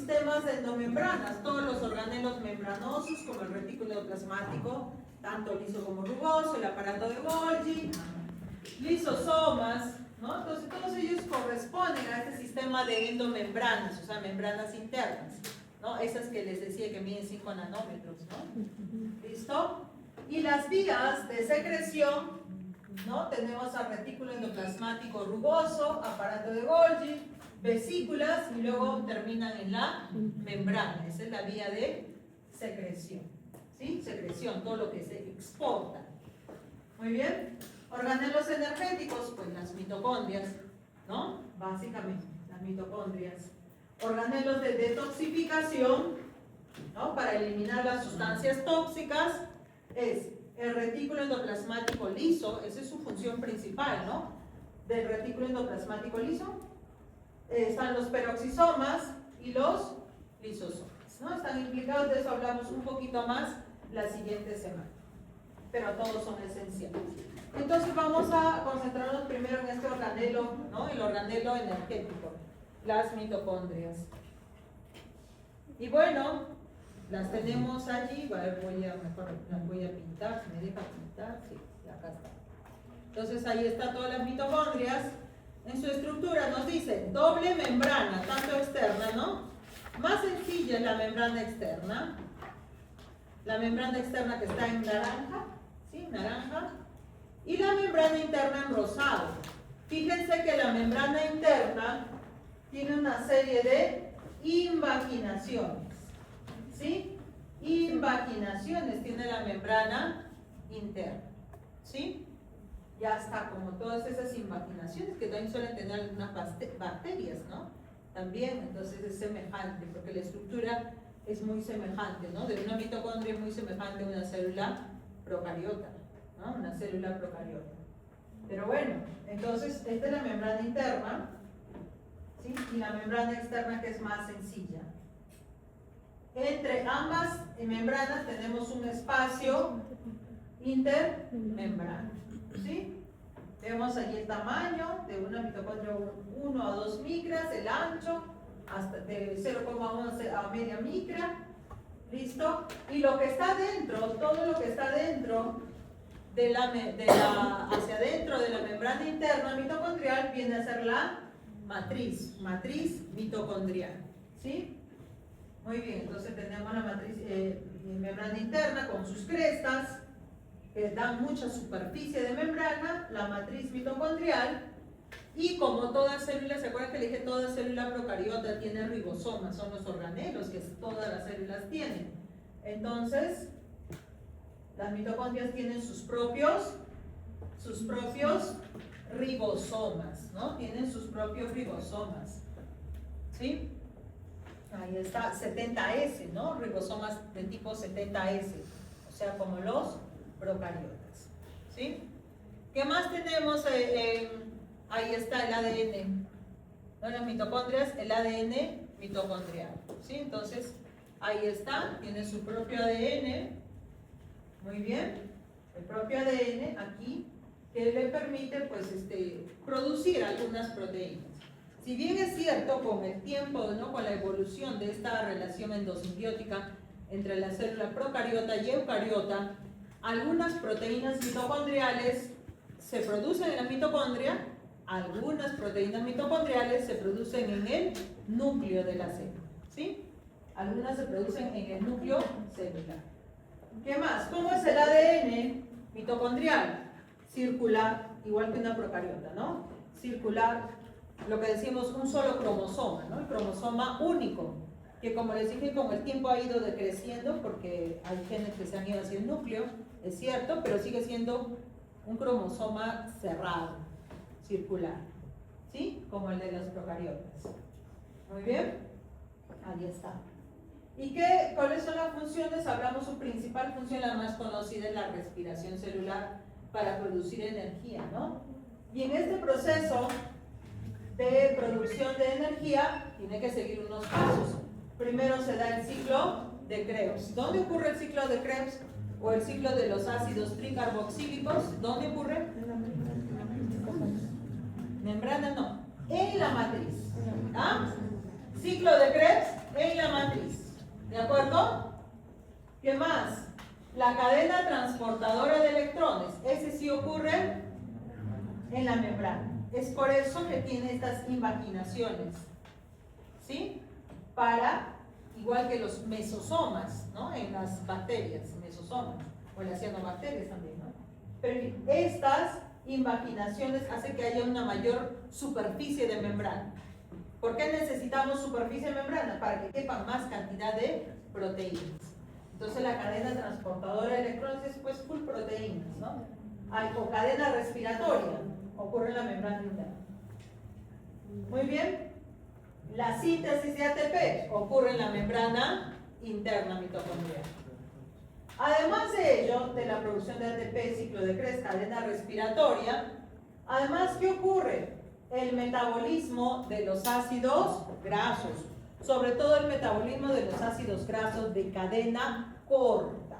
sistemas de endomembranas, todos los organelos membranosos como el retículo endoplasmático, tanto liso como rugoso, el aparato de Golgi, lisosomas, ¿no? Entonces todos ellos corresponden a este sistema de endomembranas, o sea, membranas internas, ¿no? Esas que les decía que miden 5 nanómetros, ¿no? ¿Listo? Y las vías de secreción, ¿no? Tenemos al retículo endoplasmático rugoso, aparato de Golgi, vesículas y luego terminan en la membrana. Esa es la vía de secreción, ¿sí? Secreción, todo lo que se exporta. Muy bien. Organelos energéticos, pues las mitocondrias, ¿no? Básicamente, las mitocondrias. Organelos de detoxificación, ¿no? Para eliminar las sustancias tóxicas, es el retículo endoplasmático liso, esa es su función principal, ¿no? Del retículo endoplasmático liso. Están los peroxisomas y los lisosomas, ¿no? Están implicados, de eso hablamos un poquito más la siguiente semana, pero todos son esenciales. Entonces vamos a concentrarnos primero en este organelo, ¿no? El organelo energético, las mitocondrias. Y bueno, las tenemos allí, mejor las voy a pintar, si me deja pintar, sí, acá está. Entonces ahí está todas las mitocondrias. En su estructura nos dice doble membrana, tanto externa, ¿no? Más sencilla es la membrana externa. La membrana externa que está en naranja, ¿sí? Naranja. Y la membrana interna en rosado. Fíjense que la membrana interna tiene una serie de invaginaciones, ¿sí? Invaginaciones tiene la membrana interna, ¿sí? Ya está, como todas esas invaginaciones que también suelen tener algunas bacterias, ¿no? También, entonces es semejante, porque la estructura es muy semejante, ¿no? De una mitocondria es muy semejante a una célula procariota, ¿no? Una célula procariota. Pero bueno, entonces esta es la membrana interna, ¿sí? Y la membrana externa, que es más sencilla. Entre ambas membranas tenemos un espacio intermembrana, ¿sí? Vemos allí el tamaño de una mitocondria, 1 a 2 micras, el ancho hasta de 0,1 a media micra, ¿listo? Y lo que está dentro, todo lo que está dentro hacia adentro de la membrana interna mitocondrial viene a ser la matriz mitocondrial, ¿sí? Muy bien, entonces tenemos la matriz, membrana interna con sus crestas, que dan mucha superficie de membrana, la matriz mitocondrial, y como toda célula, ¿se acuerdan que le dije toda célula procariota tiene ribosomas? Son los organelos que todas las células tienen. Entonces, las mitocondrias tienen sus propios ribosomas, ¿no? Tienen sus propios ribosomas, ¿sí? Ahí está, 70S, ¿no? Ribosomas de tipo 70S, o sea, como los procariotas, ¿sí? ¿Qué más tenemos? Ahí está el ADN, ¿no? Las mitocondrias, el ADN mitocondrial, ¿sí? Entonces, ahí está, tiene su propio ADN, muy bien, el propio ADN aquí, que le permite, pues, producir algunas proteínas. Si bien es cierto, con el tiempo, ¿no? Con la evolución de esta relación endosimbiótica entre la célula procariota y eucariota, algunas proteínas mitocondriales se producen en la mitocondria, algunas proteínas mitocondriales se producen en el núcleo de la célula, ¿sí? Algunas se producen en el núcleo celular. ¿Qué más? ¿Cómo es el ADN mitocondrial? Circular, igual que una procariota, ¿no? Circular, lo que decimos un solo cromosoma, ¿no? El cromosoma único, que como les dije, con el tiempo ha ido decreciendo porque hay genes que se han ido hacia el núcleo, es cierto, pero sigue siendo un cromosoma cerrado, circular, ¿sí? Como el de las procariotas. Muy bien, ahí está. ¿Y cuáles son las funciones? Hablamos, su principal función, la más conocida, es la respiración celular para producir energía, ¿no? Y en este proceso de producción de energía tiene que seguir unos pasos. Primero se da el ciclo de Krebs. ¿Dónde ocurre el ciclo de Krebs? O el ciclo de los ácidos tricarboxílicos. ¿Dónde ocurre? Membrana no, en la matriz. ¿Ah? Ciclo de Krebs en la Además, la cadena transportadora de electrones, ese sí ocurre en la membrana. Es por eso que tiene estas invaginaciones, ¿sí? Para, igual que los mesosomas, ¿no? En las bacterias, mesosomas, o en las cianobacterias también, ¿no? Pero estas invaginaciones hacen que haya una mayor superficie de membrana. ¿Por qué necesitamos superficie de membrana? Para que quepan más cantidad de proteínas. Entonces la cadena transportadora de electrones es pues full proteínas, ¿no? O cadena respiratoria, ocurre en la membrana interna. Muy bien. La síntesis de ATP ocurre en la membrana interna mitocondrial. Además de ello, de la producción de ATP, ciclo de Krebs, cadena respiratoria, además, ¿qué ocurre? El metabolismo de los ácidos grasos, sobre todo el metabolismo de los ácidos grasos de cadena corta,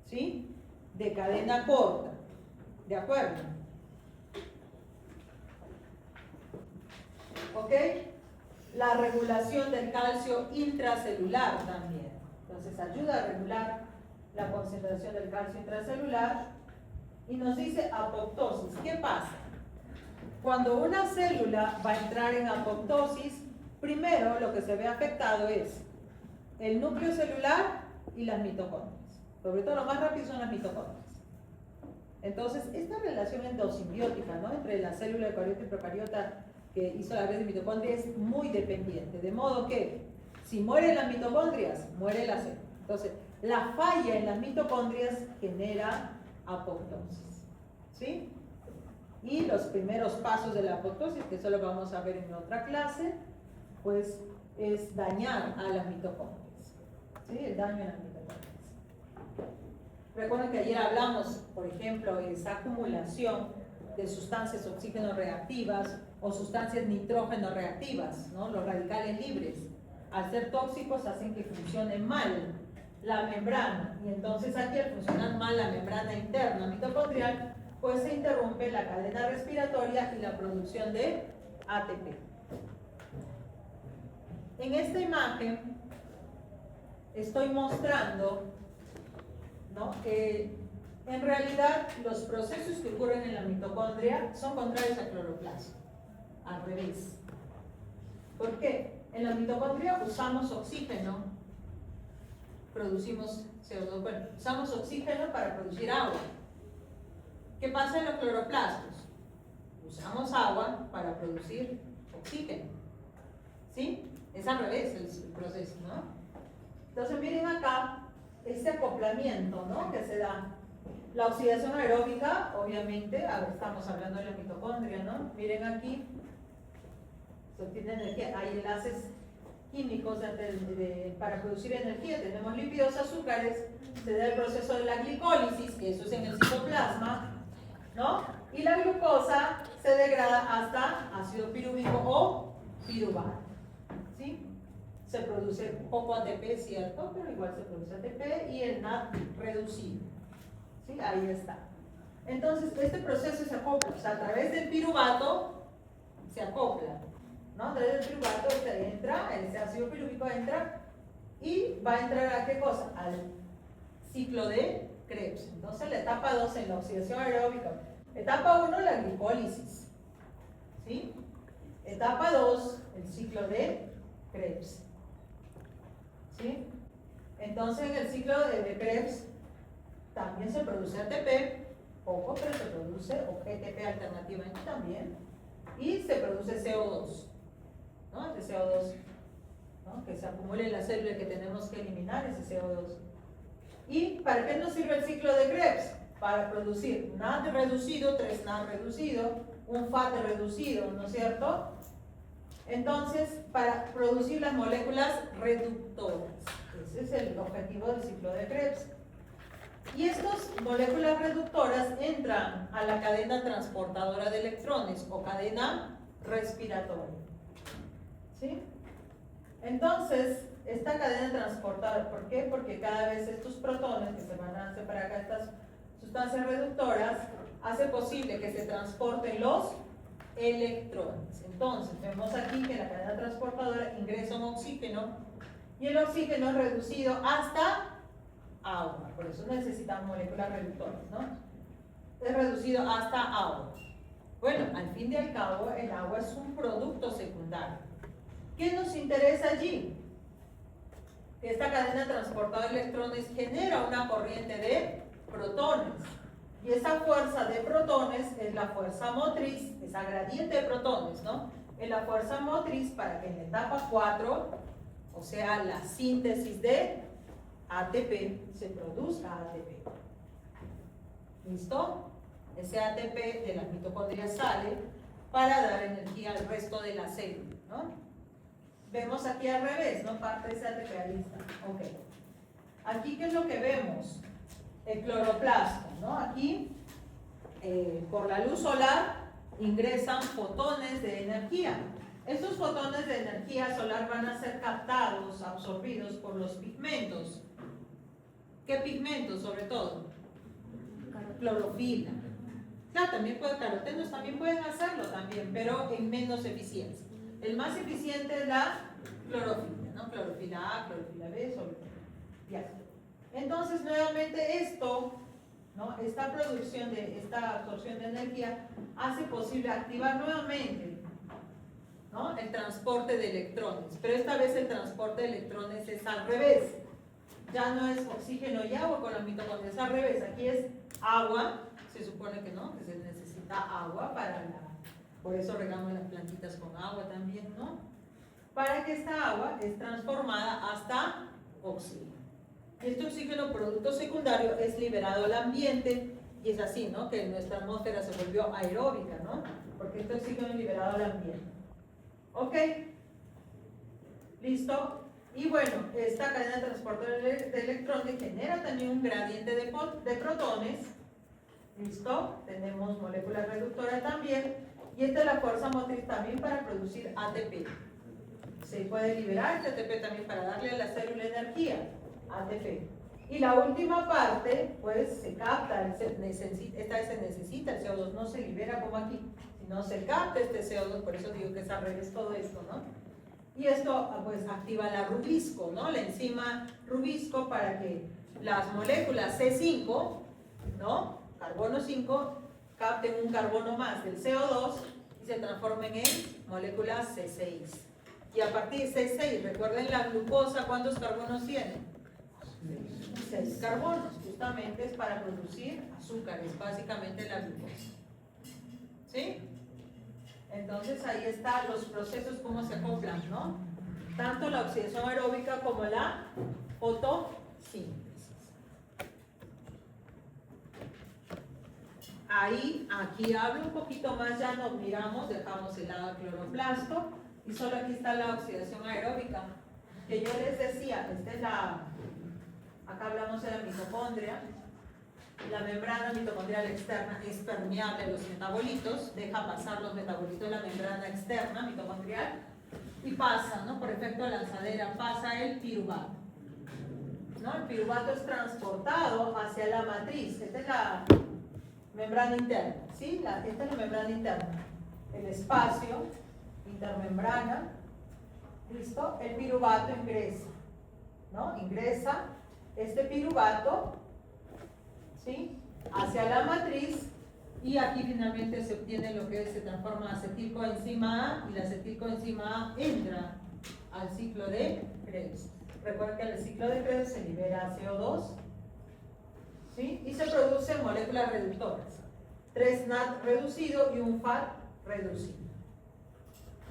¿sí? De cadena corta, ¿de acuerdo? ¿Ok? La regulación del calcio intracelular también. Entonces ayuda a regular la concentración del calcio intracelular y nos dice apoptosis. ¿Qué pasa? Cuando una célula va a entrar en apoptosis, primero lo que se ve afectado es el núcleo celular y las mitocondrias. Sobre todo lo más rápido son las mitocondrias. Entonces, esta relación endosimbiótica, ¿no? Entre la célula eucariota y procariota que hizo la red de mitocondria es muy dependiente, de modo que si mueren las mitocondrias, muere la célula. Entonces, la falla en las mitocondrias genera apoptosis, ¿sí? Y los primeros pasos de la apoptosis, que eso lo vamos a ver en otra clase, pues es dañar a las mitocondrias, ¿sí? El daño en las mitocondrias. Recuerden que ayer hablamos, por ejemplo, de esa acumulación de sustancias oxígeno reactivas o sustancias nitrógeno reactivas, ¿no? Los radicales libres, al ser tóxicos hacen que funcione mal la membrana, y entonces aquí al funcionar mal la membrana interna mitocondrial, pues se interrumpe la cadena respiratoria y la producción de ATP. En esta imagen estoy mostrando, ¿no?, que en realidad los procesos que ocurren en la mitocondria son contrarios al cloroplasma, al revés. ¿Por qué? En la mitocondria usamos oxígeno, producimos CO2, bueno, usamos oxígeno para producir agua. ¿Qué pasa en los cloroplastos? Usamos agua para producir oxígeno, ¿sí? Es al revés el proceso, ¿no? Entonces miren acá este acoplamiento, ¿no?, que se da. La oxidación aeróbica, obviamente, ahora estamos hablando de la mitocondria, ¿no? Miren aquí, se obtiene energía, hay enlaces químicos para producir energía, tenemos lípidos, azúcares, se da el proceso de la glicólisis, que eso es en el citoplasma, ¿no? Y la glucosa se degrada hasta ácido pirúvico o piruvato, ¿sí? Se produce poco ATP, ¿cierto? Pero igual se produce ATP y el NAD reducido, ¿sí? Ahí está. Entonces, este proceso se acopla, o sea, a través del piruvato se acopla, ¿no? A través del piruvato entra, ese ácido pirúvico entra y va a entrar a ¿qué cosa? Al ciclo de Krebs. Entonces, la etapa 2 en la oxidación aeróbica. Etapa 1, la glicólisis, ¿sí? Etapa 2, el ciclo de Krebs, ¿sí? Entonces, en el ciclo de Krebs también se produce ATP, poco, pero se produce, o GTP alternativamente también, y se produce CO2, ¿no? Ese CO2, ¿no?, que se acumula en la célula que tenemos que eliminar, ese CO2. ¿Y para qué nos sirve el ciclo de Krebs? Para producir NAD reducido, 3 NAD reducido, un FAT reducido, ¿no es cierto? Entonces, para producir las moléculas reductoras. Ese es el objetivo del ciclo de Krebs. Y estas moléculas reductoras entran a la cadena transportadora de electrones o cadena respiratoria, ¿sí? Entonces, esta cadena transportadora, ¿por qué? Porque cada vez estos protones que se van a separar acá, estas sustancias reductoras, hace posible que se transporten los electrones. Entonces, vemos aquí que la cadena transportadora ingresa un oxígeno y el oxígeno es reducido hasta agua. Por eso necesitamos moléculas reductoras, ¿no? Es reducido hasta agua. Bueno, al fin y al cabo, el agua es un producto secundario. ¿Qué nos interesa allí? Que esta cadena transportada de electrones genera una corriente de protones. Y esa fuerza de protones es la fuerza motriz, esa gradiente de protones, ¿no? Es la fuerza motriz para que en la etapa 4, o sea, la síntesis de ATP, se produzca ATP. ¿Listo? Ese ATP de las mitocondrias sale para dar energía al resto de la célula, ¿no? Vemos aquí al revés, ¿no? Parte de ese ATP, ahí está. Ok. Aquí, ¿qué es lo que vemos? El cloroplasto, ¿no? Aquí, por la luz solar, ingresan fotones de energía. Estos fotones de energía solar van a ser captados, absorbidos por los pigmentos. ¿Qué pigmentos, sobre todo? Clorofila. Claro, también carotenos también pueden hacerlo también, pero en menos eficiencia. El más eficiente es la clorofila, ¿no? Clorofila A, clorofila B, sobre todo. Ya. Entonces, nuevamente esto, ¿no? Esta producción esta absorción de energía hace posible activar nuevamente, ¿no? El transporte de electrones. Pero esta vez el transporte de electrones es al revés. Ya no es oxígeno y agua con las mitocondrias, es al revés. Aquí es agua, se supone que no, que se necesita agua para por eso regamos las plantitas con agua también, ¿no? Para que esta agua es transformada hasta oxígeno. Este oxígeno, producto secundario, es liberado al ambiente y es así, ¿no? Que nuestra atmósfera se volvió aeróbica, ¿no? Porque este oxígeno es liberado al ambiente. ¿Ok? ¿Listo? Y bueno, esta cadena de transporte de electrones genera también un gradiente de protones. ¿Listo? Tenemos moléculas reductoras también. Y esta es la fuerza motriz también para producir ATP. Se puede liberar este ATP también para darle a la célula energía, ATP. Y la última parte, pues se capta, esta vez se necesita, el CO2 no se libera como aquí, sino se capta este CO2, por eso digo que es al revés todo esto, ¿no? Y esto pues activa la rubisco, ¿no? La enzima rubisco para que las moléculas C5, ¿no? Carbono 5, capten un carbono más del CO2 y se transformen en moléculas C6. Y a partir de C6, recuerden la glucosa, ¿cuántos carbonos tiene? 6 carbonos, justamente es para producir azúcares, básicamente la glucosa. ¿Sí? Entonces ahí están los procesos, cómo se acoplan, ¿no? Tanto la oxidación aeróbica como la fotosíntesis. Ahí, aquí hablo un poquito más, ya nos miramos, dejamos el lado del cloroplasto y solo aquí está la oxidación aeróbica, que yo les decía, esta es acá hablamos de la mitocondria, la membrana mitocondrial externa es permeable a los metabolitos, deja pasar los metabolitos de la membrana externa mitocondrial y pasa, ¿no? Por efecto de lanzadera, pasa el piruvato, ¿no? El piruvato es transportado hacia la matriz, esta es la membrana interna, ¿sí? Esta es la membrana interna, el espacio, intermembrana, ¿listo? El piruvato ingresa, ¿no? Ingresa este piruvato, ¿sí? Hacia la matriz y aquí finalmente se obtiene lo que se transforma acetilcoenzima A y la acetilcoenzima A entra al ciclo de Krebs. Recuerden que en el ciclo de Krebs se libera CO2, ¿sí? Y se producen moléculas reductoras, 3 NAD reducido y un FAT reducido.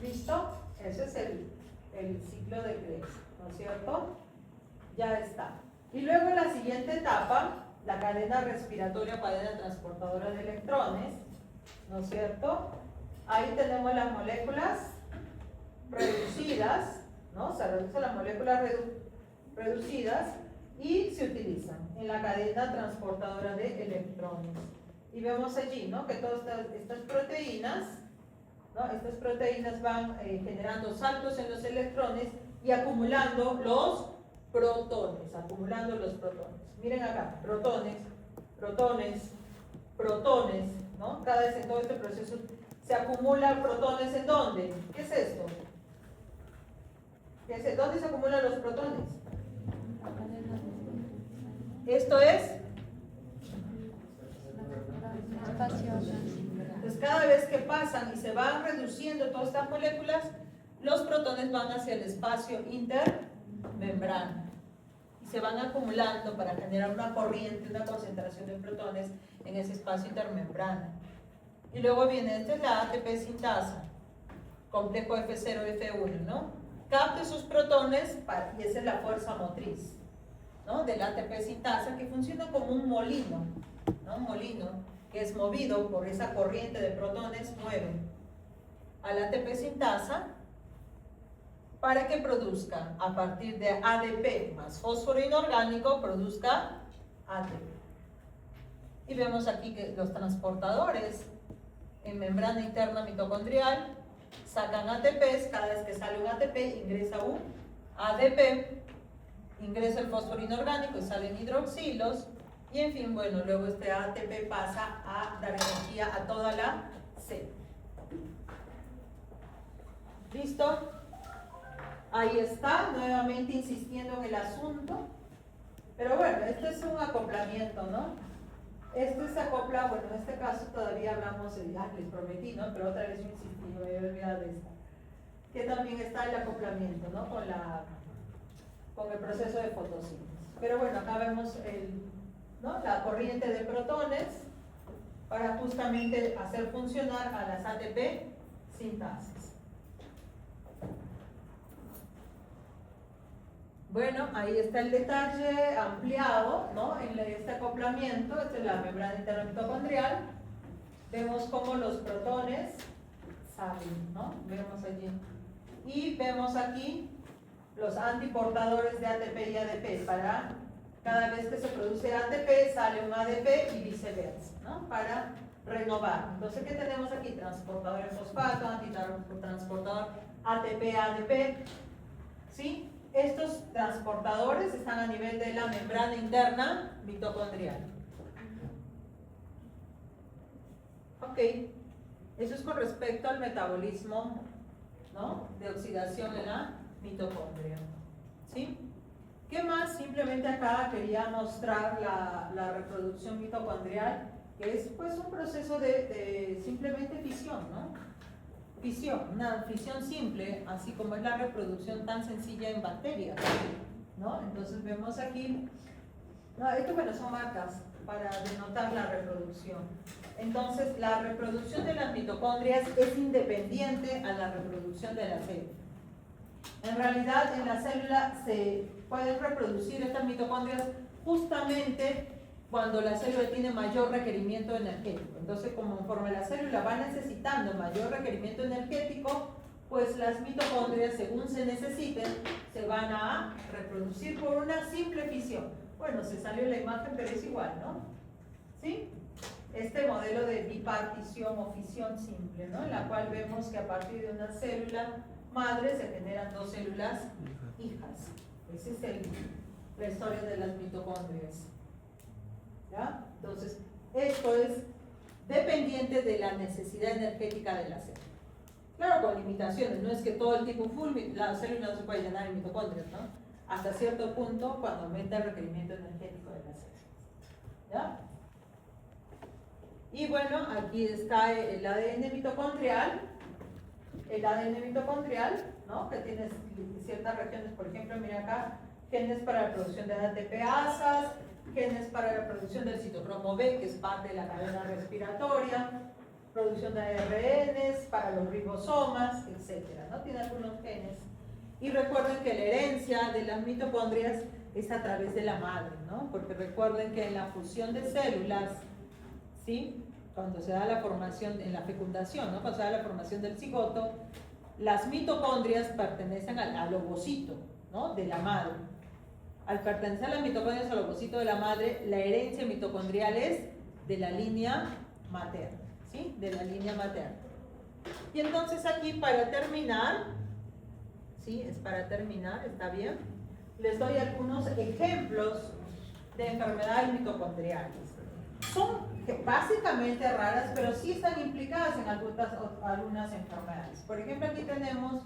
¿Listo? Ese es el ciclo de Krebs, ¿no es cierto? Ya está. Y luego la siguiente etapa, la cadena respiratoria, cadena transportadora de electrones, ¿no es cierto? Ahí tenemos las moléculas reducidas, ¿no? Se reducen las moléculas reducidas y se utilizan en la cadena transportadora de electrones. Y vemos allí, ¿no? Que todas estas proteínas, ¿no? Estas proteínas van generando saltos en los electrones y acumulando los protones, Miren acá, protones, ¿no? Cada vez en todo este proceso se acumulan protones, ¿en dónde? ¿Qué es esto? ¿Dónde se acumulan los protones? Esto es. Entonces cada vez que pasan y se van reduciendo todas estas moléculas, los protones van hacia el espacio intermembrana y se van acumulando para generar una corriente, una concentración de protones en ese espacio intermembrana. Y luego viene, esta es la ATP sintasa, complejo F0, F1, ¿no? Capta sus protones y esa es la fuerza motriz, ¿no? Del ATP sintasa, que funciona como un molino, ¿no? Un molino que es movido por esa corriente de protones, mueve al ATP sintasa para que produzca, a partir de ADP más fósforo inorgánico, produzca ATP. Y vemos aquí que los transportadores en membrana interna mitocondrial sacan ATPs, cada vez que sale un ATP ingresa un ADP, ingresa el fósforo inorgánico y salen hidroxilos, y en fin, bueno, luego este ATP pasa a dar energía a toda la célula. ¿Listo? Ahí está, nuevamente insistiendo en el asunto. Pero bueno, este es un acoplamiento, ¿no? Este se acopla, bueno, en este caso todavía hablamos, les prometí, ¿no? Pero otra vez yo insistí, me había olvidado de esta. Que también está el acoplamiento, ¿no? Con el proceso de fotosíntesis. Pero bueno, acá vemos ¿no? La corriente de protones para justamente hacer funcionar a las ATP sintases. Bueno, ahí está el detalle ampliado, ¿no? En este acoplamiento, esta es la membrana interna mitocondrial. Vemos cómo los protones salen, ¿no? Vemos allí. Y vemos aquí los antiportadores de ATP y ADP. Para cada vez que se produce ATP, sale un ADP y viceversa, ¿no? Para renovar. Entonces, ¿qué tenemos aquí? Transportador de fosfato, antitransportador ATP-ADP, ¿sí? Estos transportadores están a nivel de la membrana interna mitocondrial. Ok, eso es con respecto al metabolismo, ¿no? De oxidación en la mitocondria. ¿Sí? ¿Qué más? Simplemente acá quería mostrar la reproducción mitocondrial, que es pues un proceso de simplemente fisión, ¿no? Fisión, una fisión simple, así como es la reproducción tan sencilla en bacterias, ¿no? Entonces vemos aquí, no, esto bueno, son marcas para denotar la reproducción. Entonces la reproducción de las mitocondrias es independiente a la reproducción de la célula. En realidad en la célula se pueden reproducir estas mitocondrias justamente cuando la célula tiene mayor requerimiento energético. Entonces, conforme la célula va necesitando mayor requerimiento energético, pues las mitocondrias, según se necesiten, se van a reproducir por una simple fisión. Bueno, se salió la imagen, pero es igual, ¿no? ¿Sí? Este modelo de bipartición o fisión simple, ¿no? En la cual vemos que a partir de una célula madre se generan dos células hijas. Esa es la historia de las mitocondrias. ¿Ya? Entonces, esto es dependiente de la necesidad energética de la célula. Claro, con limitaciones, no es que todo el tiempo full, la célula no se puede llenar en mitocondrias, ¿no? Hasta cierto punto cuando aumenta el requerimiento energético de las células. ¿Ya? Y bueno, aquí está el ADN mitocondrial. El ADN mitocondrial, ¿no? Que tiene ciertas regiones, por ejemplo, mira acá, genes para la producción de ATPasas, genes para la producción del citocromo B, que es parte de la cadena respiratoria, producción de ARNs para los ribosomas, etcétera, ¿no? Tiene algunos genes. Y recuerden que la herencia de las mitocondrias es a través de la madre, ¿no? Porque recuerden que en la fusión de células, ¿sí? Cuando se da la formación, en la fecundación, ¿no? Cuando se da la formación del cigoto, las mitocondrias pertenecen al ovocito, ¿no? De la madre. Al pertenecer a las mitocondrias al ovocito de la madre, la herencia mitocondrial es de la línea materna, ¿sí? De la línea materna. Y entonces aquí para terminar, ¿sí? Es para terminar, ¿está bien? Les doy algunos ejemplos de enfermedades mitocondriales. Son básicamente raras, pero sí están implicadas en algunas enfermedades. Por ejemplo, aquí tenemos